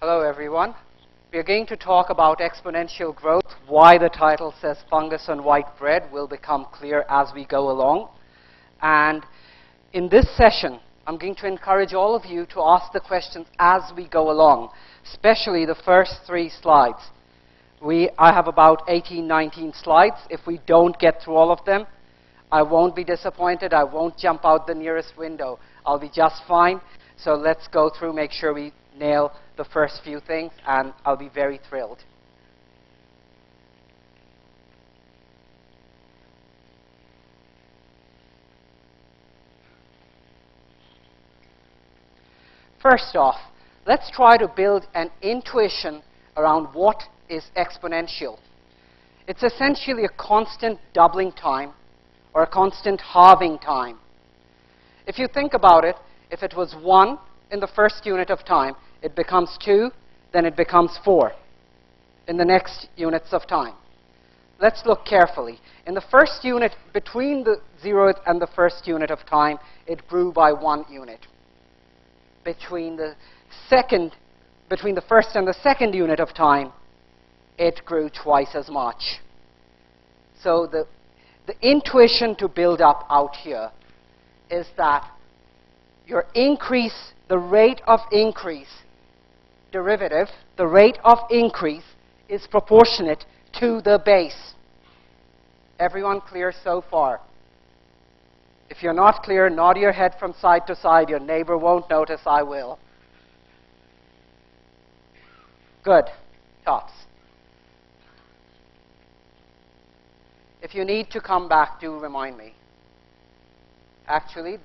Hello everyone. We are going to talk about exponential growth. Why the title says fungus on white bread will become clear as we go along. And in this session, I'm going to encourage all of you to ask the questions as we go along, especially the first 3 slides. I have about 18, 19 slides. If we don't get through all of them, I won't be disappointed. I won't jump out the nearest window. I'll be just fine. So let's go through, make sure we nail the first few things, and I'll be very thrilled. First off, let's try to build an intuition around what is exponential. It's essentially a constant doubling time or a constant halving time. If you think about it, if it was 1 in the first unit of time, it becomes 2, then it becomes 4 in the next units of time. Let's look carefully. In the first unit, between the 0th and the first unit of time, it grew by 1 unit. Between the first and the second unit of time, it grew twice as much. So the intuition to build up out here is that your increase, the rate of increase, derivative, the rate of increase is proportionate to the base. Everyone clear so far? If you're not clear, nod your head from side to side. Your neighbor won't notice, I will. Good. Tops. If you need to come back, do remind me. Actually,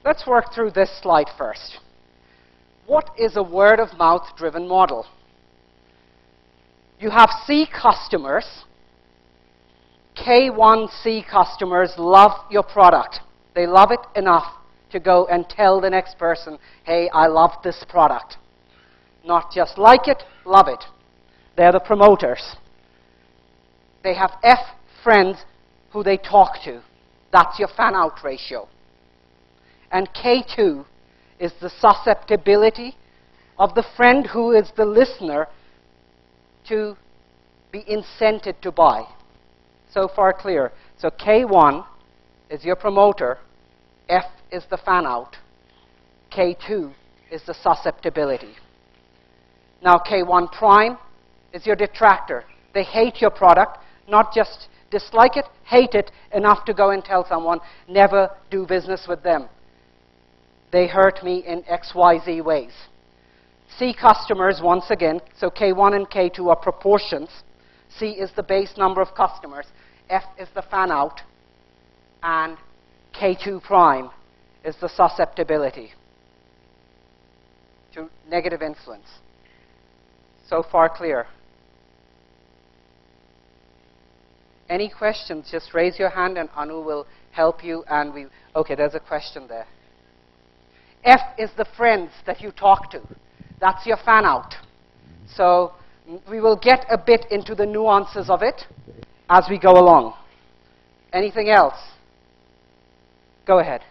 let's work through this slide first. What is a word-of-mouth driven model? You have C customers. K1C customers love your product. They love it enough to go and tell the next person, hey, I love this product. Not just like it, love it. They're the promoters. They have F friends who they talk to. That's your fan-out ratio. And K2 is the susceptibility of the friend who is the listener to be incented to buy. So far clear. So K1 is your promoter, F is the fan-out, K2 is the susceptibility. Now K1 prime is your detractor. They hate your product, not just dislike it, hate it enough to go and tell someone, never do business with them. They hurt me in XYZ ways. C customers, once again, so K1 and K2 are proportions. C is the base number of customers. F is the fan-out. And K2 prime is the susceptibility to negative influence. So far clear? Any questions? Just raise your hand and Anu will help you. And okay, there's a question there. F is the friends that you talk to. That's your fan-out. So we will get a bit into the nuances of it as we go along. Anything else? Go ahead.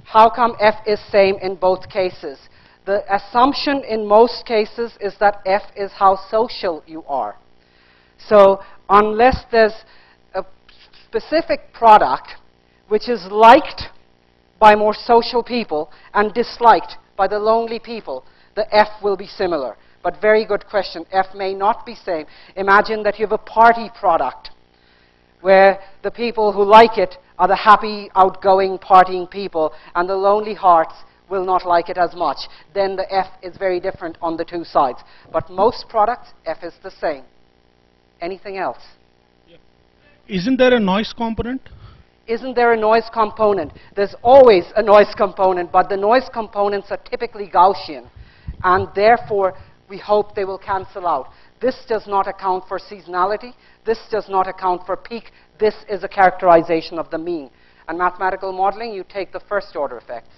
How come F is same in both cases? The assumption in most cases is that F is how social you are. So unless there's a specific product which is liked by more social people and disliked by the lonely people, the F will be similar. But very good question. F may not be same. Imagine that you have a party product where the people who like it are the happy, outgoing, partying people, and the lonely hearts will not like it as much. Then the F is very different on the 2 sides. But most products, F is the same. Anything else? Yeah. Isn't there a noise component? Isn't there a noise component? There's always a noise component, but the noise components are typically Gaussian, and therefore we hope they will cancel out. This does not account for seasonality. This does not account for peak. This is a characterization of the mean. And mathematical modeling, you take the first order effects.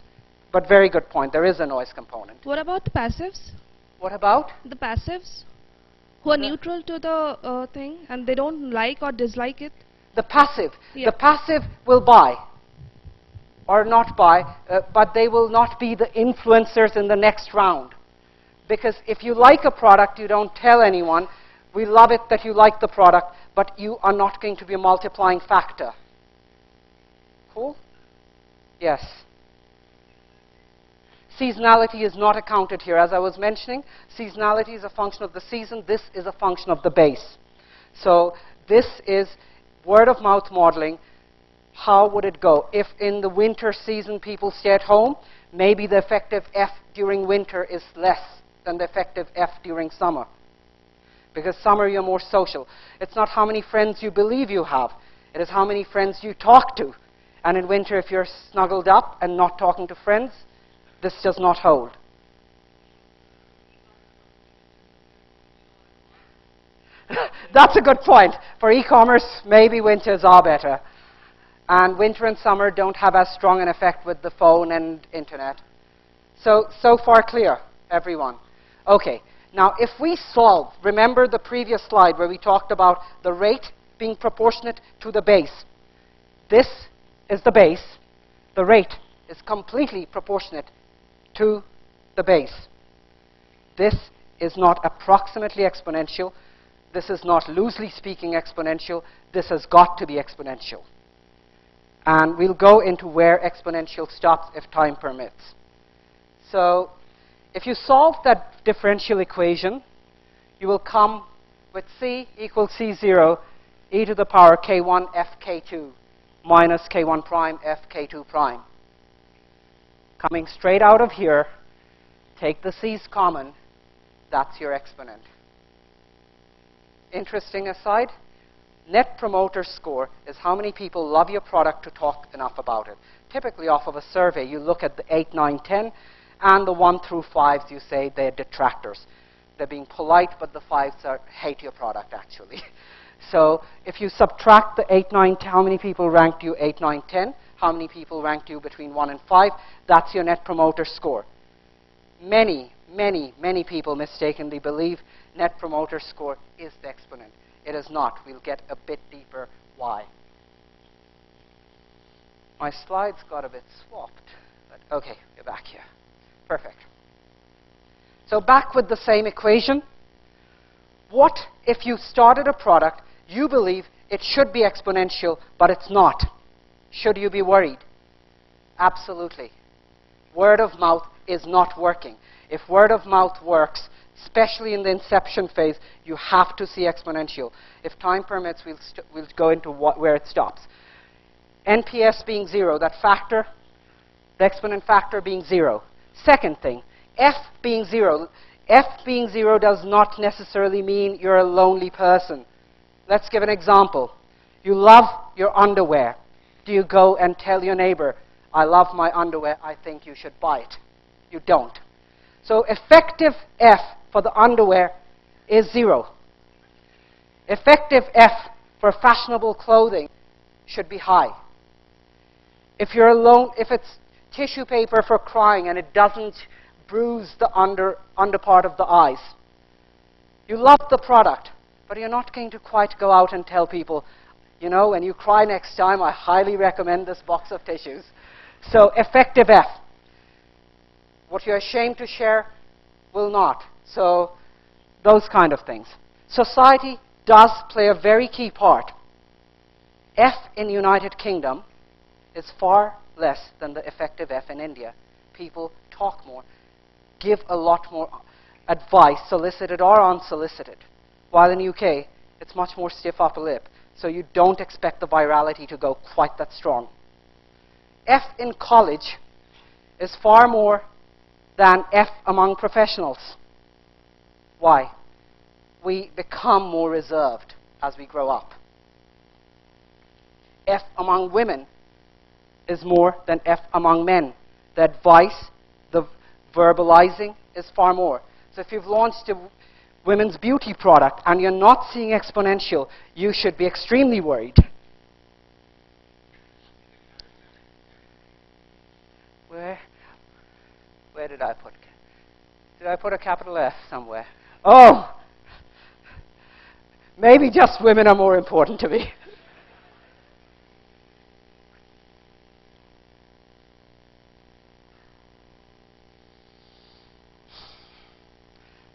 But very good point. There is a noise component. What about the passives? What about? The passives who are neutral to the thing and they don't like or dislike it. The passive. Yeah. The passive will buy or not buy, but they will not be the influencers in the next round. Because if you like a product, you don't tell anyone. We love it that you like the product, but you are not going to be a multiplying factor. Cool? Yes. Seasonality is not accounted here. As I was mentioning, seasonality is a function of the season. This is a function of the base. So this is word-of-mouth modeling. How would it go? If in the winter season people stay at home, maybe the effective F during winter is less than the effective F during summer. Because summer you're more social. It's not how many friends you believe you have. It is how many friends you talk to. And in winter, if you're snuggled up and not talking to friends, this does not hold. That's a good point. For e-commerce, maybe winters are better. And winter and summer don't have as strong an effect with the phone and internet. So far clear, everyone. Okay, now if we solve, remember the previous slide where we talked about the rate being proportionate to the base. This is the base. The rate is completely proportionate to the base. This is not approximately exponential. This is not loosely speaking exponential. This has got to be exponential. And we'll go into where exponential stops if time permits. So if you solve that differential equation, you will come with C equals C0 e to the power k1 f k2 minus k1 prime f k2 prime. Coming straight out of here, take the C's common. That's your exponent. Interesting aside, Net Promoter Score is how many people love your product to talk enough about it. Typically off of a survey, you look at the 8, 9, 10, and the 1 through 5s, you say they're detractors. They're being polite, but the 5s hate your product, actually. So if you subtract the 8, 9, 10, how many people ranked you 8, 9, 10? How many people ranked you between 1 and 5? That's your Net Promoter Score. Many people mistakenly believe Net Promoter Score is the exponent. It is not. We'll get a bit deeper why. My slides got a bit swapped, but okay, we're back here. Perfect. So back with the same equation. What if you started a product, you believe it should be exponential, but it's not? Should you be worried? Absolutely. Word of mouth is not working. If word of mouth works, especially in the inception phase, you have to see exponential. If time permits, we'll go into where it stops. NPS being 0, that factor, the exponent factor being 0. Second thing, F being 0. F being 0 does not necessarily mean you're a lonely person. Let's give an example. You love your underwear. Do you go and tell your neighbor, I love my underwear, I think you should buy it? You don't. So effective F for the underwear is 0. Effective F for fashionable clothing should be high. If you're alone, if it's tissue paper for crying and it doesn't bruise the under part of the eyes, you love the product, but you're not going to quite go out and tell people, you know, when you cry next time, I highly recommend this box of tissues. So effective F. What you're ashamed to share will not. So those kind of things. Society does play a very key part. F in the United Kingdom is far less than the effective F in India. People talk more, give a lot more advice, solicited or unsolicited. While in the UK, it's much more stiff upper lip. So you don't expect the virality to go quite that strong. F in college is far more than F among professionals. Why? We become more reserved as we grow up. F among women is more than F among men. The advice, the verbalizing is far more. So if you've launched a women's beauty product and you're not seeing exponential, you should be extremely worried. Where did I put? Did I put a capital F somewhere? Oh! Maybe just women are more important to me.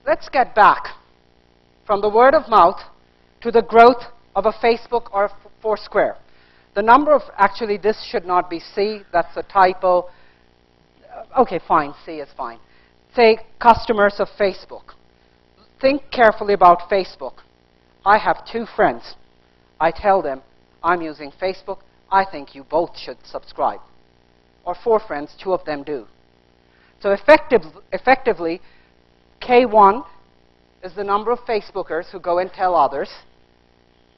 Let's get back from the word of mouth to the growth of a Facebook or a Foursquare. The number of, actually this should not be C, that's a typo. Okay, fine, C is fine. Say customers of Facebook. Think carefully about Facebook. I have 2 friends. I tell them, I'm using Facebook. I think you both should subscribe. Or 4 friends, 2 of them do. So effectively, K1 is the number of Facebookers who go and tell others.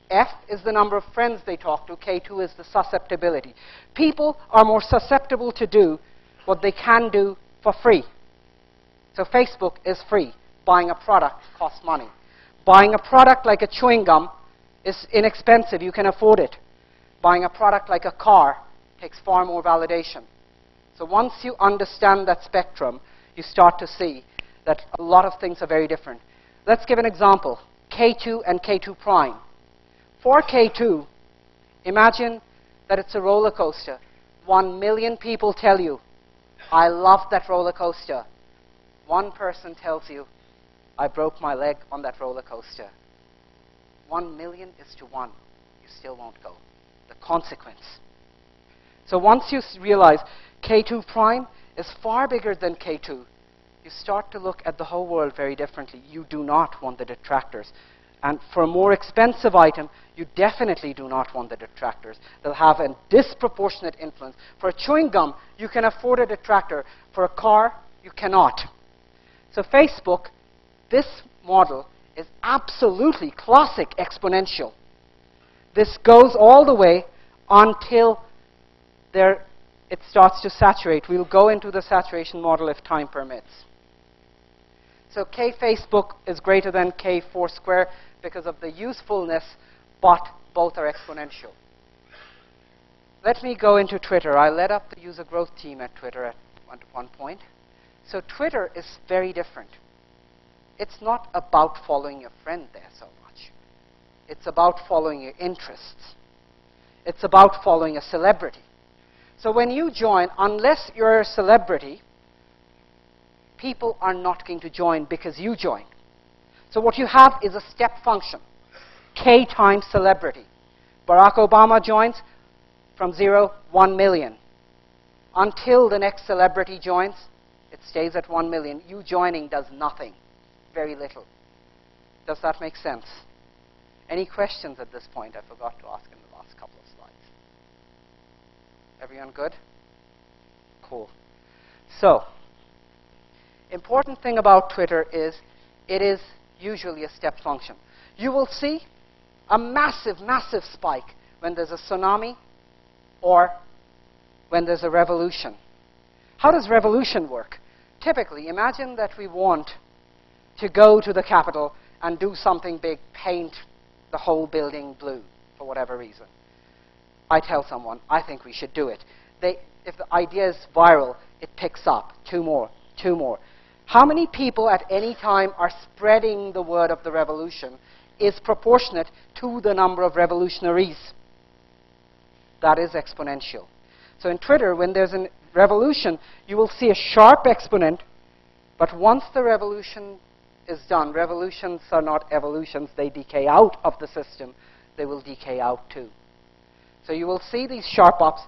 F is the number of friends they talk to. K2 is the susceptibility. People are more susceptible to do what they can do for free. So Facebook is free. Buying a product costs money. Buying a product like a chewing gum is inexpensive. You can afford it. Buying a product like a car takes far more validation. So once you understand that spectrum, you start to see that a lot of things are very different. Let's give an example. K2 and K2 prime. For K2, imagine that it's a roller coaster. 1 million people tell you, I love that roller coaster. 1 person tells you, I broke my leg on that roller coaster. 1 million is to 1. You still won't go. The consequence. So once you realize K2 prime is far bigger than K2, you start to look at the whole world very differently. You do not want the detractors. And for a more expensive item, you definitely do not want the detractors. They'll have a disproportionate influence. For a chewing gum, you can afford a detractor. For a car, you cannot. So Facebook, this model is absolutely classic exponential. This goes all the way until it starts to saturate. We'll go into the saturation model if time permits. So K Facebook is greater than K Foursquare because of the usefulness, but both are exponential. Let me go into Twitter. I led up the user growth team at Twitter at one point. So Twitter is very different. It's not about following your friend there so much. It's about following your interests. It's about following a celebrity. So when you join, unless you're a celebrity, people are not going to join because you join. So what you have is a step function. K times celebrity. Barack Obama joins from 0, 1 million. Until the next celebrity joins, it stays at 1 million. You joining does nothing. Very little. Does that make sense? Any questions at this point? I forgot to ask in the last couple of slides. Everyone good? Cool. So, important thing about Twitter is it is usually a step function. You will see a massive, massive spike when there's a tsunami or when there's a revolution. How does revolution work? Typically, imagine that we want to go to the Capitol and do something big, paint the whole building blue for whatever reason. I tell someone, I think we should do it. If the idea is viral, it picks up. 2 more, 2 more. How many people at any time are spreading the word of the revolution is proportionate to the number of revolutionaries. That is exponential. So in Twitter, when there's a revolution, you will see a sharp exponent, but once the revolution is done, revolutions are not evolutions, they decay out of the system, they will decay out too. So you will see these sharp ups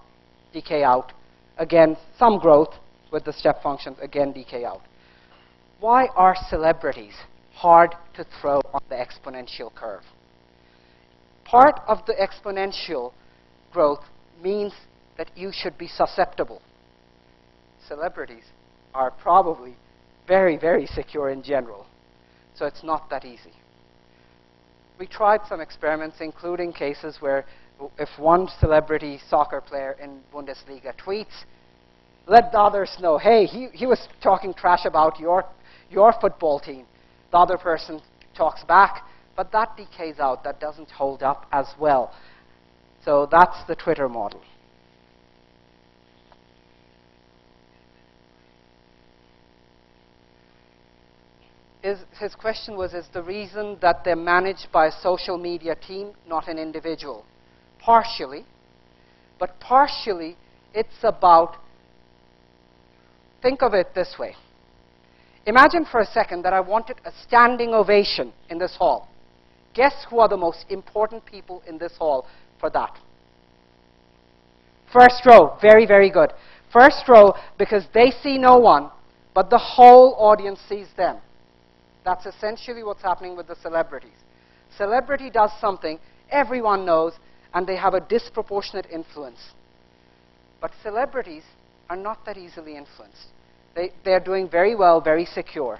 decay out. Again, some growth with the step functions, again decay out. Why are celebrities hard to throw on the exponential curve? Part of the exponential growth means that you should be susceptible. Celebrities are probably very, very secure in general. So it's not that easy. We tried some experiments, including cases where if one celebrity soccer player in Bundesliga tweets, let the others know, hey, he was talking trash about your football team. The other person talks back, but that decays out. That doesn't hold up as well. So that's the Twitter model. His question was, is the reason that they're managed by a social media team, not an individual? Partially. But partially, it's about, think of it this way. Imagine for a second that I wanted a standing ovation in this hall. Guess who are the most important people in this hall for that? First row, very, very good. First row, because they see no one, but the whole audience sees them. That's essentially what's happening with the celebrities. Celebrity does something everyone knows, and they have a disproportionate influence. But celebrities are not that easily influenced. They're doing very well, very secure.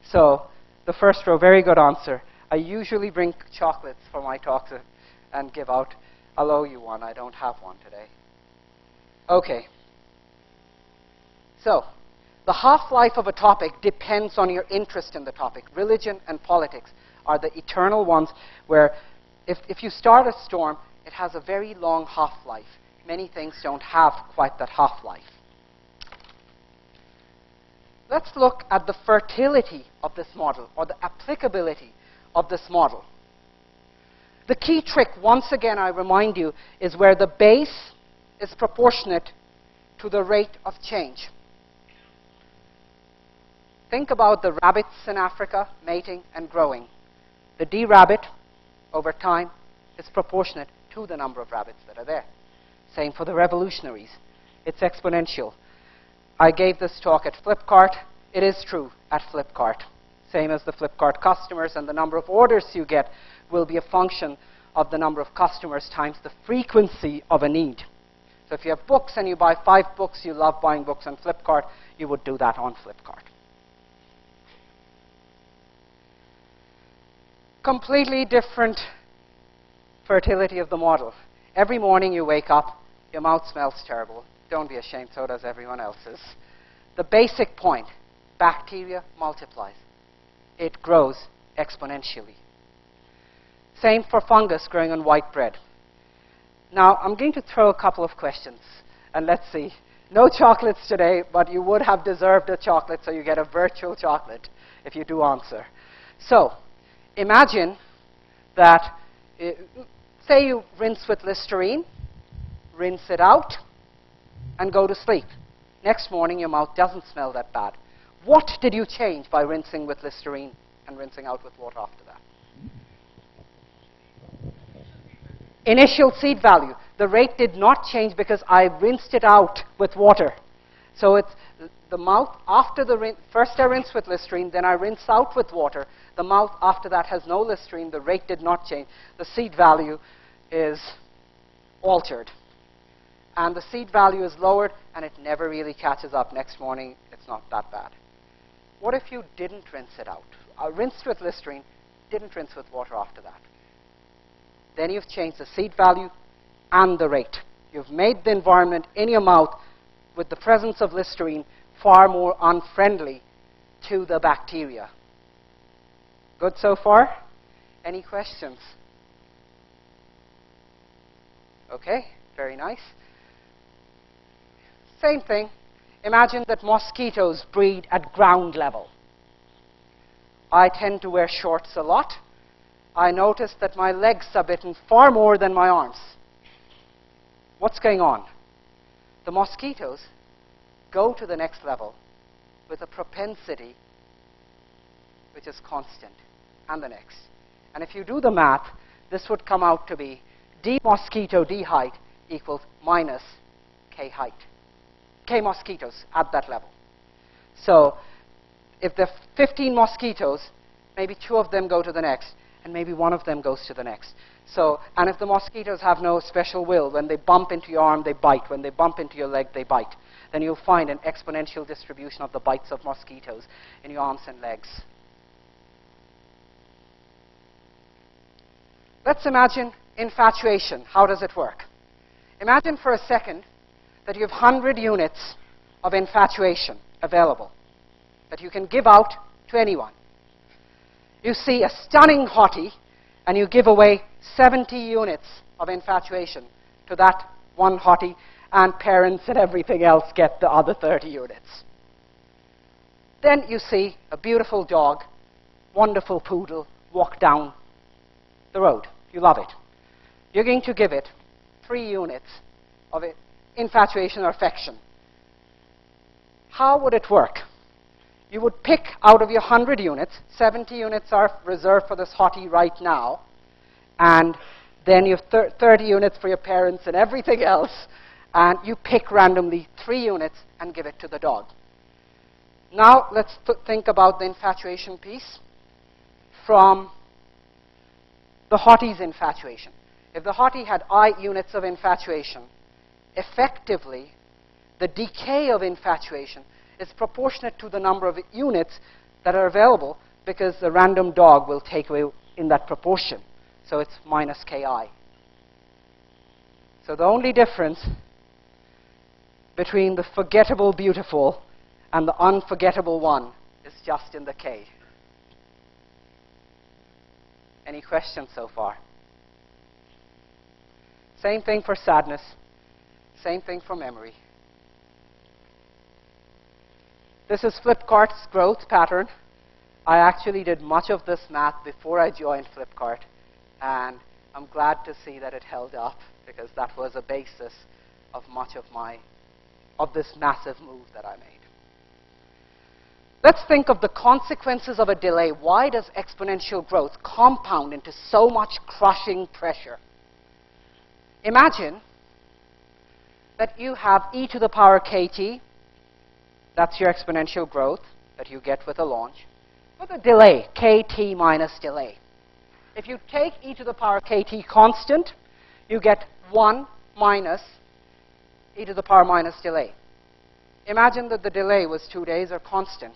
So the first row, very good answer. I usually bring chocolates for my talks and give out. I'll owe you one. I don't have one today. Okay. So the half-life of a topic depends on your interest in the topic. Religion and politics are the eternal ones where if you start a storm, it has a very long half-life. Many things don't have quite that half-life. Let's look at the fertility of this model, or the applicability of this model. The key trick, once again, I remind you, is where the base is proportionate to the rate of change. Think about the rabbits in Africa mating and growing. The D-rabbit, over time, is proportionate to the number of rabbits that are there. Same for the revolutionaries. It's exponential. I gave this talk at Flipkart. It is true at Flipkart. Same as the Flipkart customers, and the number of orders you get will be a function of the number of customers times the frequency of a need. So if you have books and you buy 5 books, you love buying books on Flipkart, you would do that on Flipkart. Completely different fertility of the model. Every morning you wake up, your mouth smells terrible. Don't be ashamed, so does everyone else's. The basic point, bacteria multiplies. It grows exponentially. Same for fungus growing on white bread. Now, I'm going to throw a couple of questions, and let's see. No chocolates today, but you would have deserved a chocolate, so you get a virtual chocolate if you do answer. So, imagine that, say you rinse with Listerine, rinse it out, and go to sleep. Next morning, your mouth doesn't smell that bad. What did you change by rinsing with Listerine and rinsing out with water after that? Initial seed value. The rate did not change because I rinsed it out with water. So it's the mouth after the rinse. First I rinse with Listerine, then I rinse out with water. The mouth after that has no Listerine. The rate did not change. The seed value is altered. And the seed value is lowered, and it never really catches up. Next morning, it's not that bad. What if you didn't rinse it out? Rinsed with Listerine, didn't rinse with water after that. Then you've changed the seed value and the rate. You've made the environment in your mouth with the presence of Listerine far more unfriendly to the bacteria. Good so far? Any questions? Okay, very nice. Same thing. Imagine that mosquitoes breed at ground level. I tend to wear shorts a lot. I notice that my legs are bitten far more than my arms. What's going on? The mosquitoes go to the next level with a propensity which is constant, and the next. And if you do the math, this would come out to be D mosquito D height equals minus K height. K mosquitoes at that level. So if there are 15 mosquitoes, maybe 2 of them go to the next, and maybe 1 of them goes to the next. So, and if the mosquitoes have no special will, when they bump into your arm, they bite. When they bump into your leg, they bite. Then you'll find an exponential distribution of the bites of mosquitoes in your arms and legs. Let's imagine infatuation. How does it work? Imagine for a second that you have 100 units of infatuation available that you can give out to anyone. You see a stunning hottie, and you give away 70 units of infatuation to that one hottie, and parents and everything else get the other 30 units. Then you see a beautiful dog, wonderful poodle, walk down the road. You love it. You're going to give it 3 units of infatuation or affection. How would it work? you would pick out of your 100 units, 70 units are reserved for this hottie right now, and then you have 30 units for your parents and everything else, and you pick randomly 3 units and give it to the dog. Now let's think about the infatuation piece from the hottie's infatuation. If the hottie had I units of infatuation, effectively, the decay of infatuation is proportionate to the number of units that are available, because the random dog will take away in that proportion. So it's minus ki. So the only difference between the forgettable beautiful and the unforgettable one is just in the k. Any questions so far? Same thing for sadness. Same thing for memory. This is Flipkart's growth pattern. I actually did much of this math before I joined Flipkart, and I'm glad to see that it held up, because that was a basis of much of this massive move that I made. Let's think of the consequences of a delay. Why does exponential growth compound into so much crushing pressure? Imagine that you have e to the power kt. That's your exponential growth that you get with a launch, with a delay, kt minus delay. If you take e to the power kt constant, you get 1 minus e to the power minus delay. Imagine that the delay was 2 days or constant.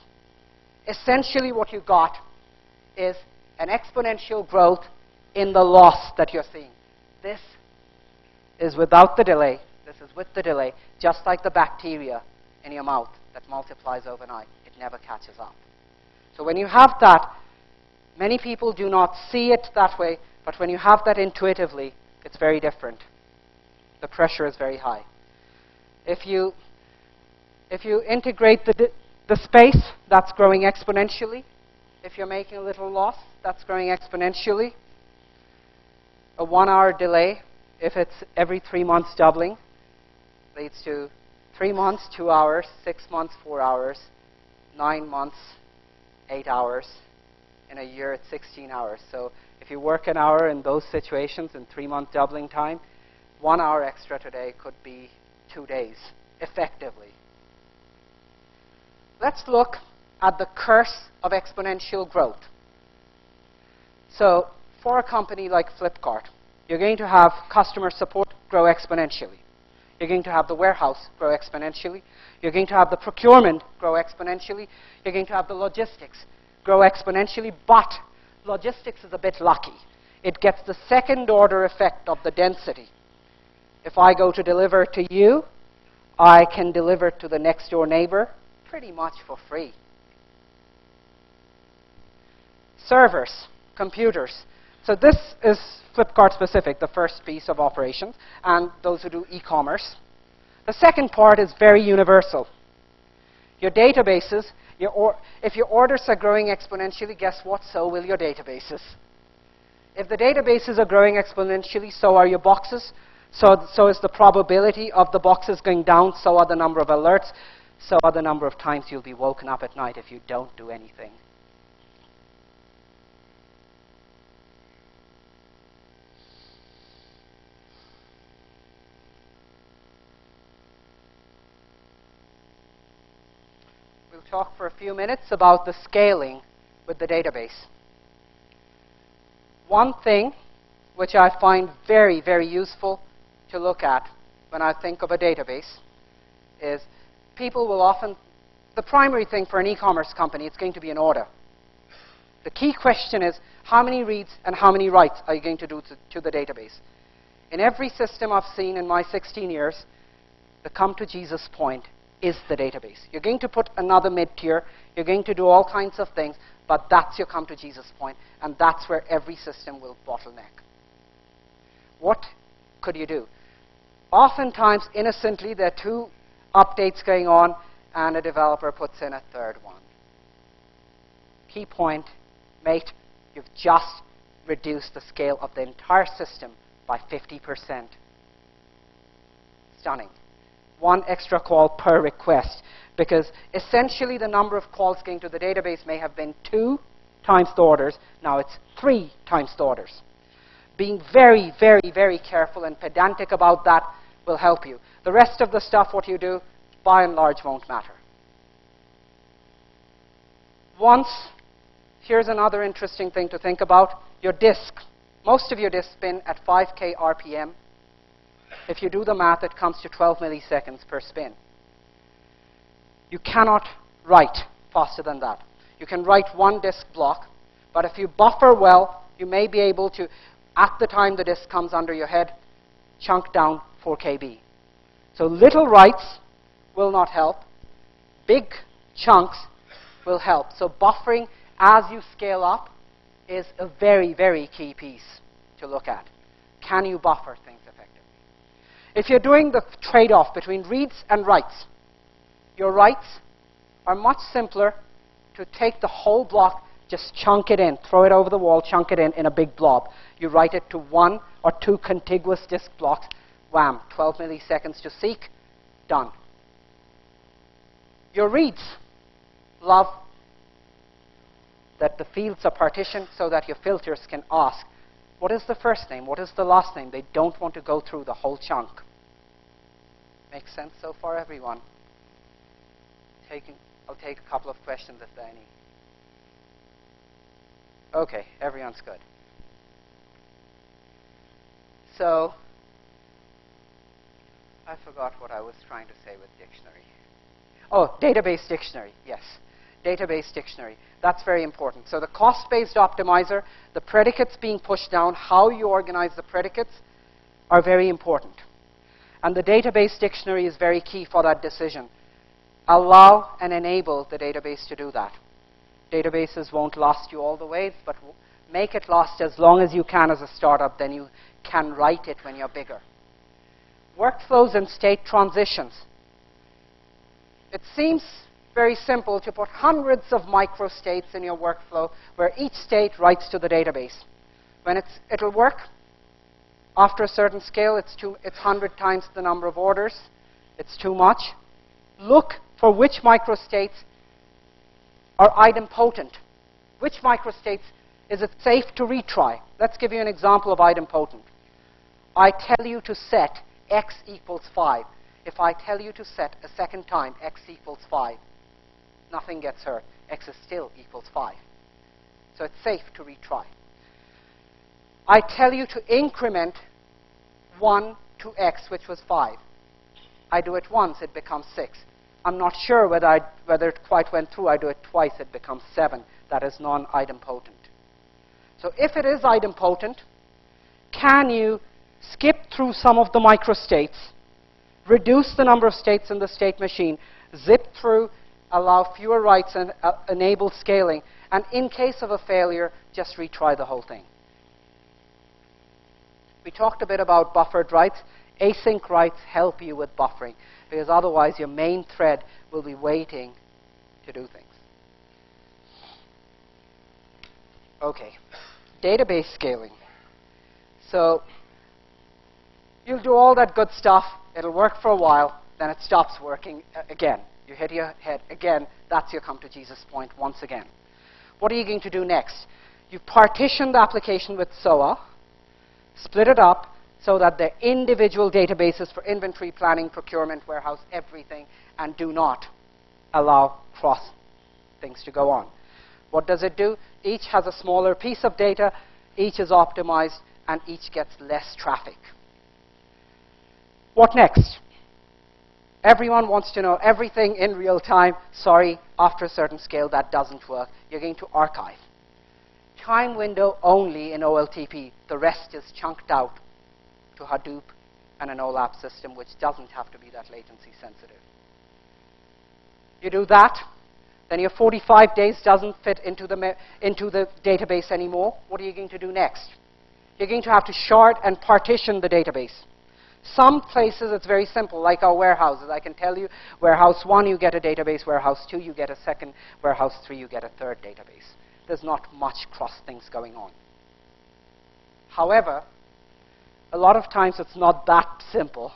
Essentially what you got is an exponential growth in the loss that you're seeing. This is without the delay. This is with the delay, just like the bacteria in your mouth that multiplies overnight. It never catches up. So when you have that, many people do not see it that way, but when you have that intuitively, it's very different. The pressure is very high. If you integrate the space, that's growing exponentially. If you're making a little loss, that's growing exponentially. A 1-hour delay, if it's every 3 months doubling, leads to 3 months, 2 hours, 6 months, 4 hours, 9 months, 8 hours. In a year, it's 16 hours. So if you work an hour in those situations in 3-month doubling time, 1 hour extra today could be 2 days, effectively. Let's look at the curse of exponential growth. So for a company like Flipkart, you're going to have customer support grow exponentially. You're going to have the warehouse grow exponentially. You're going to have the procurement grow exponentially. You're going to have the logistics grow exponentially, but logistics is a bit lucky. It gets the second order effect of the density. If I go to deliver to you, I can deliver to the next door neighbor pretty much for free. Servers, computers. So this is Flipkart specific, the first piece of operations, and those who do e-commerce. The second part is very universal. Your databases, if your orders are growing exponentially, guess what? So will your databases. If the databases are growing exponentially, so are your boxes. So is the probability of the boxes going down, so are the number of alerts, so are the number of times you'll be woken up at night if you don't do anything. We'll talk for a few minutes about the scaling with the database. One thing which I find very, very useful to look at when I think of a database is people will often, the primary thing for an e-commerce company, it's going to be an order. The key question is, how many reads and how many writes are you going to do to the database? In every system I've seen in my 16 years, the come to Jesus point is the database. You're going to put another mid-tier, you're going to do all kinds of things, but that's your come to Jesus point, and that's where every system will bottleneck. What could you do? Oftentimes, innocently, there are 2 updates going on, and a developer puts in a 3rd one. Key point, mate, you've just reduced the scale of the entire system by 50%. Stunning. one extra call per request, because essentially the number of calls going to the database may have been 2 times the orders. Now it's 3 times the orders. Being very, very, very careful and pedantic about that will help you. The rest of the stuff, what you do, by and large, won't matter. Once, here's another interesting thing to think about, your disk. Most of your disks spin at 5K RPM. If you do the math, it comes to 12 milliseconds per spin. You cannot write faster than that. You can write one disk block, but if you buffer well, you may be able to, at the time the disk comes under your head, chunk down 4 KB. So little writes will not help. Big chunks will help. So buffering as you scale up is a very, very key piece to look at. Can you buffer things effectively? If you're doing the trade-off between reads and writes, your writes are much simpler to take the whole block, just chunk it in, throw it over the wall, chunk it in a big blob. You write it to 1 or 2 contiguous disk blocks, wham, 12 milliseconds to seek, done. Your reads love that the fields are partitioned so that your filters can ask, what is the first name? What is the last name? They don't want to go through the whole chunk. Makes sense so far, everyone? I'll take a couple of questions if there are any. Okay, everyone's good. So, I forgot what I was trying to say with dictionary. Oh, database dictionary, yes. Database dictionary. That's very important. So the cost-based optimizer, the predicates being pushed down, how you organize the predicates are very important. And the database dictionary is very key for that decision. Allow and enable the database to do that. Databases won't last you all the way, but make it last as long as you can as a startup, then you can write it when you're bigger. Workflows and state transitions. It seems very simple to put hundreds of microstates in your workflow where each state writes to the database. When it'll work, after a certain scale, it's 100 times the number of orders. It's too much. Look for which microstates are idempotent. Which microstates is it safe to retry? Let's give you an example of idempotent. I tell you to set x equals 5. If I tell you to set a second time x equals 5, nothing gets hurt. X is still equals 5. So it's safe to retry. I tell you to increment 1 to x, which was 5. I do it once, it becomes 6. I'm not sure whether it quite went through. I do it twice, it becomes 7. That is non-idempotent. So if it is idempotent, can you skip through some of the microstates, reduce the number of states in the state machine, zip through, allow fewer writes, and enable scaling, and in case of a failure, just retry the whole thing? We talked a bit about buffered writes. Async writes help you with buffering, because otherwise your main thread will be waiting to do things. Okay, database scaling. So you'll do all that good stuff. It'll work for a while. Then it stops working again. You hit your head again. That's your come to Jesus point once again. What are you going to do next? You partition the application with SOA, split it up so that they're individual databases for inventory, planning, procurement, warehouse, everything, and do not allow cross things to go on. What does it do? Each has a smaller piece of data, each is optimized, and each gets less traffic. What next? Everyone wants to know everything in real time. Sorry, after a certain scale, that doesn't work. You're going to archive. Time window only in OLTP. The rest is chunked out to Hadoop and an OLAP system, which doesn't have to be that latency sensitive. You do that, then your 45 days doesn't fit into the database anymore. What are you going to do next? You're going to have to shard and partition the database. Some places it's very simple, like our warehouses. I can tell you, warehouse 1, you get a database. Warehouse 2, you get a second. Warehouse 3, you get a third database. There's not much cross things going on. However, a lot of times it's not that simple.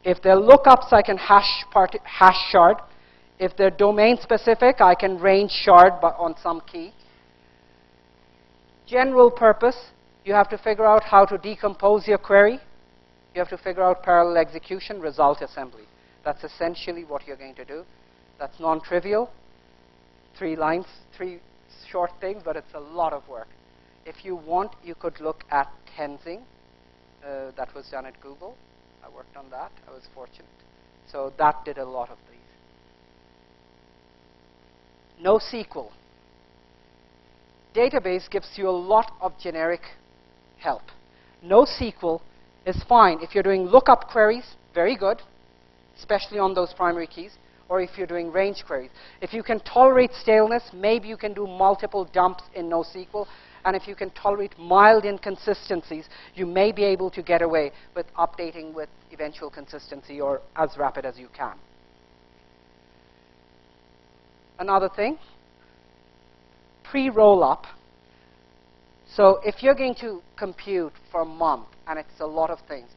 If they're lookups, I can hash shard. If they're domain specific, I can range shard on some key. General purpose, you have to figure out how to decompose your query. You have to figure out parallel execution, result assembly. That's essentially what you're going to do. That's non-trivial. 3 lines, 3 short things, but it's a lot of work. If you want, you could look at tensing. That was done at Google. I worked on that. I was fortunate. So that did a lot of these. NoSQL. Database gives you a lot of generic help. NoSQL is fine if you're doing lookup queries, very good, especially on those primary keys, or if you're doing range queries. If you can tolerate staleness, maybe you can do multiple dumps in NoSQL, and if you can tolerate mild inconsistencies, you may be able to get away with updating with eventual consistency or as rapid as you can. Another thing, pre-roll-up. So if you're going to compute for a month, and it's a lot of things,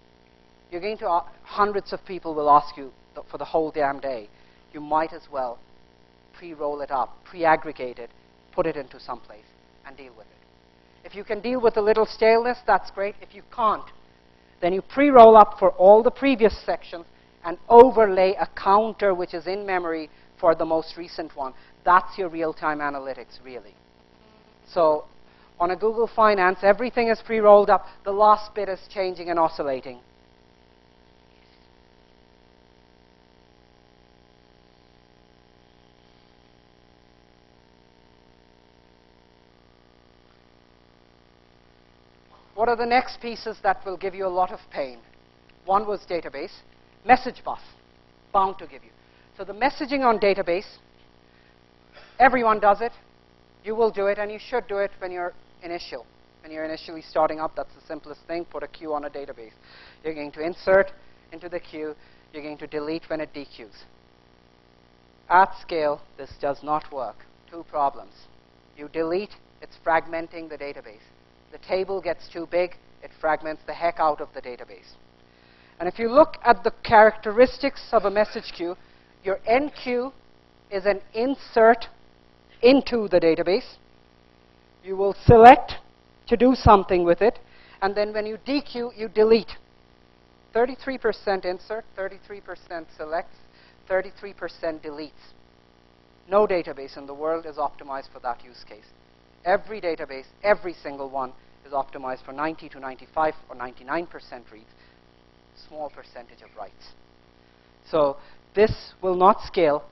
you're going to, hundreds of people will ask you for the whole damn day. You might as well pre-roll it up, pre-aggregate it, put it into some place, and deal with it. If you can deal with a little staleness, that's great. If you can't, then you pre-roll up for all the previous sections and overlay a counter which is in memory for the most recent one. That's your real-time analytics, really. So on a Google Finance, everything is pre-rolled up. The last bit is changing and oscillating. What are the next pieces that will give you a lot of pain? One was database. Message bus, bound to give you. So the messaging on database, everyone does it. You will do it, and you should do it when you're initial. When you're initially starting up, that's the simplest thing. Put a queue on a database. You're going to insert into the queue. You're going to delete when it dequeues. At scale, this does not work. 2 problems. You delete, it's fragmenting the database. The table gets too big, it fragments the heck out of the database. And if you look at the characteristics of a message queue, your end queue is an insert into the database. You will select to do something with it, and then when you dequeue, you delete. 33% insert, 33% selects, 33% deletes. No database in the world is optimized for that use case. Every database, every single one, is optimized for 90 to 95 or 99% reads, small percentage of writes. So this will not scale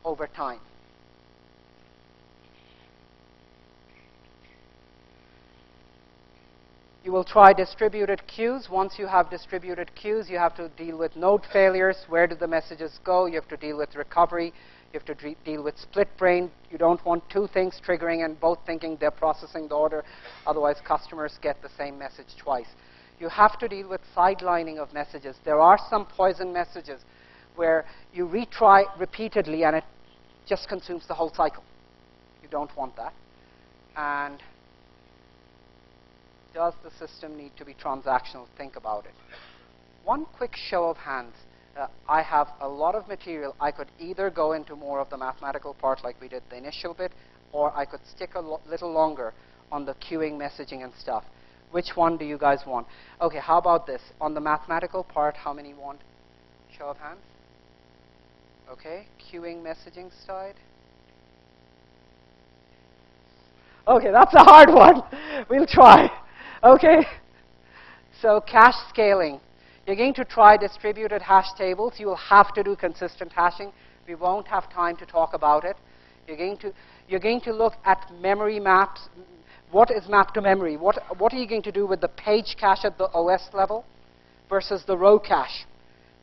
over time. You will try distributed queues. Once you have distributed queues, you have to deal with node failures. Where do the messages go? You have to deal with recovery. You have to deal with split brain. You don't want 2 things triggering and both thinking they're processing the order. Otherwise, customers get the same message twice. You have to deal with sidelining of messages. There are some poison messages where you retry repeatedly and it just consumes the whole cycle. You don't want that. And does the system need to be transactional? Think about it. One quick show of hands. I have a lot of material. I could either go into more of the mathematical part like we did the initial bit, or I could stick a little longer on the queuing, messaging, and stuff. Which one do you guys want? Okay, how about this? On the mathematical part, how many want? Show of hands. Okay, queuing, messaging side. Okay, that's a hard one. We'll try. Okay, so cache scaling. You're going to try distributed hash tables. You will have to do consistent hashing. We won't have time to talk about it. You're going to look at memory maps. What is mapped to memory? What are you going to do with the page cache at the OS level versus the row cache?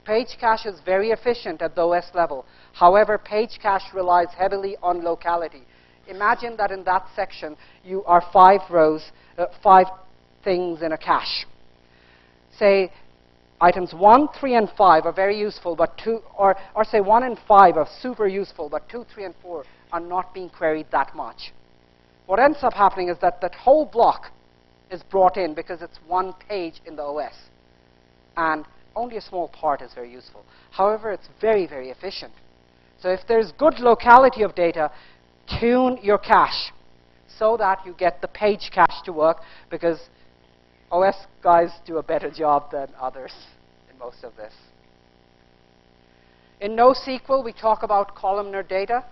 Page cache is very efficient at the OS level. However, page cache relies heavily on locality. Imagine that in that section, you are 5 rows, 5 things in a cache. Say, items 1, 3, and 5 are very useful, but 2, or say 1 and 5 are super useful, but 2, 3, and 4 are not being queried that much. What ends up happening is that that whole block is brought in because it's 1 page in the OS. And only a small part is very useful. However, it's very, very efficient. So if there's good locality of data, tune your cache so that you get the page cache to work, because OS guys do a better job than others in most of this. In NoSQL, we talk about columnar data.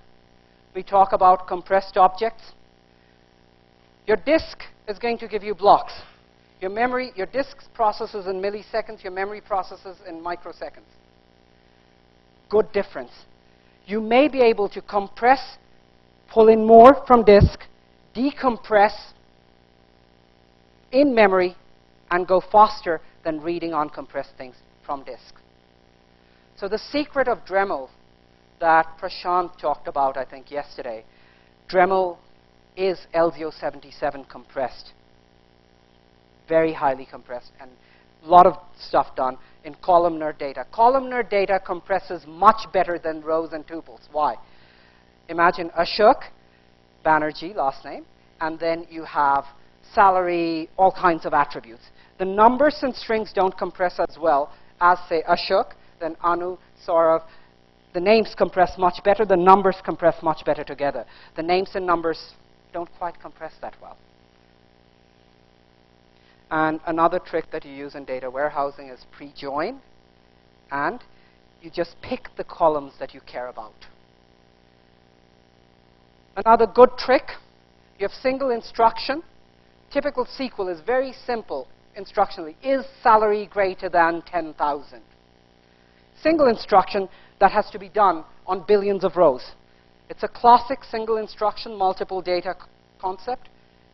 We talk about compressed objects. Your disk is going to give you blocks. Your memory, your disk processes in milliseconds, your memory processes in microseconds. Good difference. You may be able to compress, pull in more from disk, decompress in memory, and go faster than reading uncompressed things from disk. So the secret of Dremel that Prashant talked about, I think, yesterday, Dremel is LZO77 compressed. Very highly compressed, and a lot of stuff done in columnar data. Columnar data compresses much better than rows and tuples. Why? Imagine Ashok Banerjee, last name, and then you have salary, all kinds of attributes. The numbers and strings don't compress as well as, say, Ashok, then Anu, Saurav. The names compress much better. The numbers compress much better together. The names and numbers don't quite compress that well. And another trick that you use in data warehousing is pre-join, and you just pick the columns that you care about. Another good trick, you have single instruction. Typical SQL is very simple instructionally. Is salary greater than 10,000? Single instruction that has to be done on billions of rows. It's a classic single instruction, multiple data concept.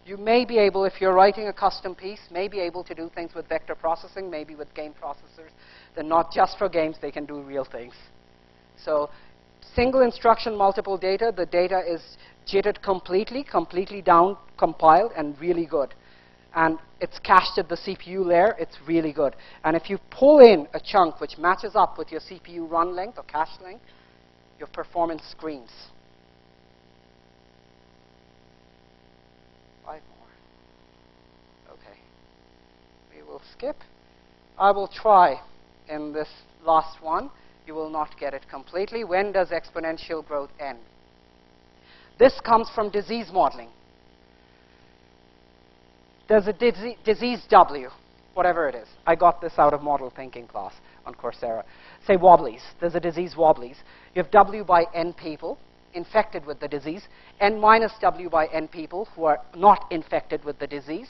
You may be able, if you're writing a custom piece, may be able to do things with vector processing, maybe with game processors. They're not just for games, they can do real things. So single instruction, multiple data, the data is jittered completely down, compiled, and really good. And it's cached at the CPU layer, it's really good. And if you pull in a chunk which matches up with your CPU run length or cache length, your performance screams. 5 more. Okay. We will skip. I will try in this last one. You will not get it completely. When does exponential growth end? This comes from disease modeling. There's a disease W, whatever it is. I got this out of model thinking class on Coursera. Say wobblies. There's a disease wobblies. You have W by N people infected with the disease, N minus W by N people who are not infected with the disease,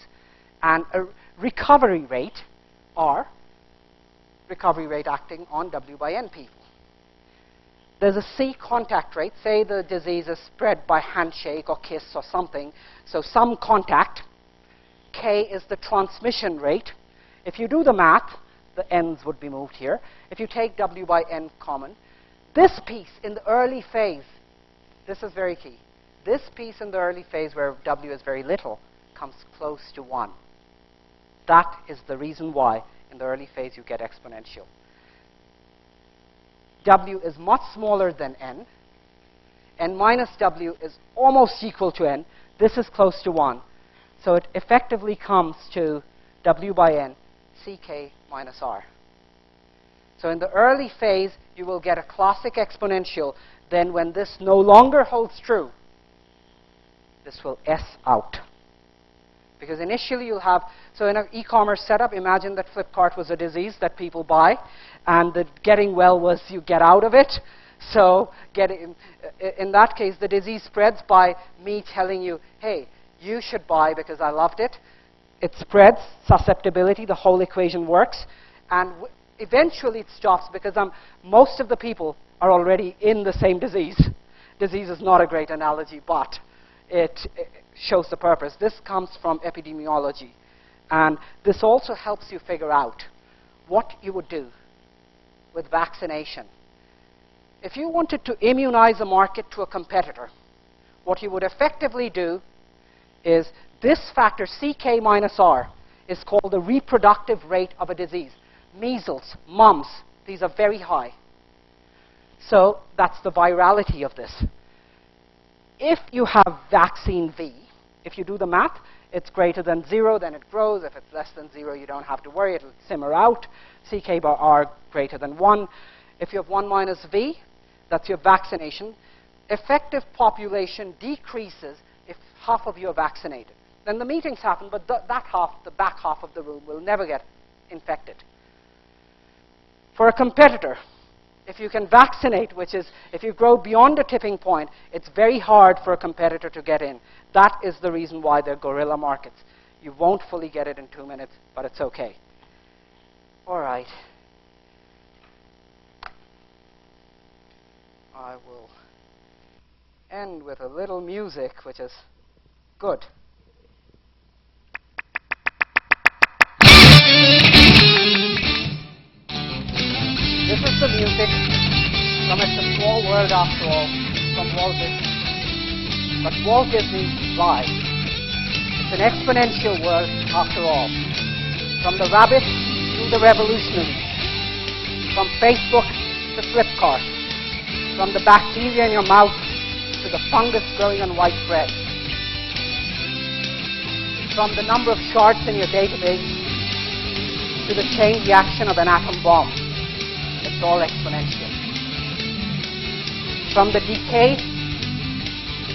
and a recovery rate, R, recovery rate acting on W by N people. There's a C contact rate. Say the disease is spread by handshake or kiss or something, so some contact. K is the transmission rate. If you do the math, the N's would be moved here. If you take W by N common, this piece in the early phase, this is very key. This piece in the early phase where W is very little comes close to 1. That is the reason why in the early phase you get exponential. W is much smaller than N. N minus W is almost equal to N. This is close to 1. So it effectively comes to W by N, CK minus R. So in the early phase, you will get a classic exponential. Then when this no longer holds true, this will S out. Because initially you'll have, so in an e-commerce setup, imagine that Flipkart was a disease that people buy, and the getting well was you get out of it. So in that case, the disease spreads by me telling you, hey, you should buy because I loved it. It spreads, susceptibility, the whole equation works. And eventually it stops because most of the people are already in the same disease. Disease is not a great analogy, but it shows the purpose. This comes from epidemiology. And this also helps you figure out what you would do with vaccination. If you wanted to immunize a market to a competitor, what you would effectively do is this factor, CK minus R, is called the reproductive rate of a disease. Measles, mumps, these are very high. So that's the virality of this. If you have vaccine V, If you do the math, it's greater than 0, then it grows. If it's less than 0, you don't have to worry. It'll simmer out. CK bar R greater than 1. If you have 1 minus V, that's your vaccination. Effective population decreases if half of you are vaccinated. Then the meetings happen, but that half, the back half of the room, will never get infected. For a competitor, if you can vaccinate, which is if you grow beyond a tipping point, it's very hard for a competitor to get in. That is the reason why they're guerrilla markets. You won't fully get it in 2 minutes, but it's okay. All right. I will end with a little music, which is good. This is the music from It's a Small World After All, from Walt Disney. But Walt Disney lies. It's an exponential world after all. From the rabbit to the revolutionary. From Facebook to Flipkart. From the bacteria in your mouth to the fungus growing on white bread. From the number of shards in your database to the chain reaction of an atom bomb. It's all exponential. From the decay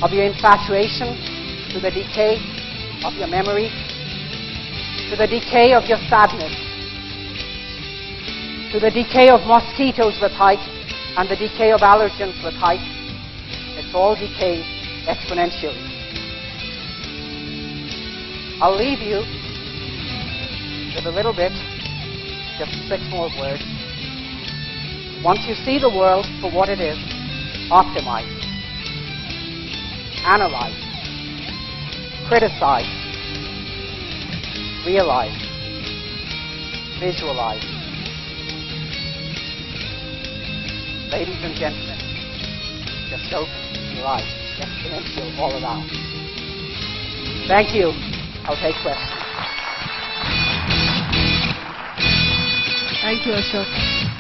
of your infatuation to the decay of your memory to the decay of your sadness to the decay of mosquitoes with height and the decay of allergens with height. It's all decay exponentially. I'll leave you with a little bit, just 6 more words. Once you see the world for what it is, optimize, analyze, criticize, realize, visualize. Ladies and gentlemen, just open your eyes, exponential all around. Thank you. I'll take questions. Thank you, Ashok.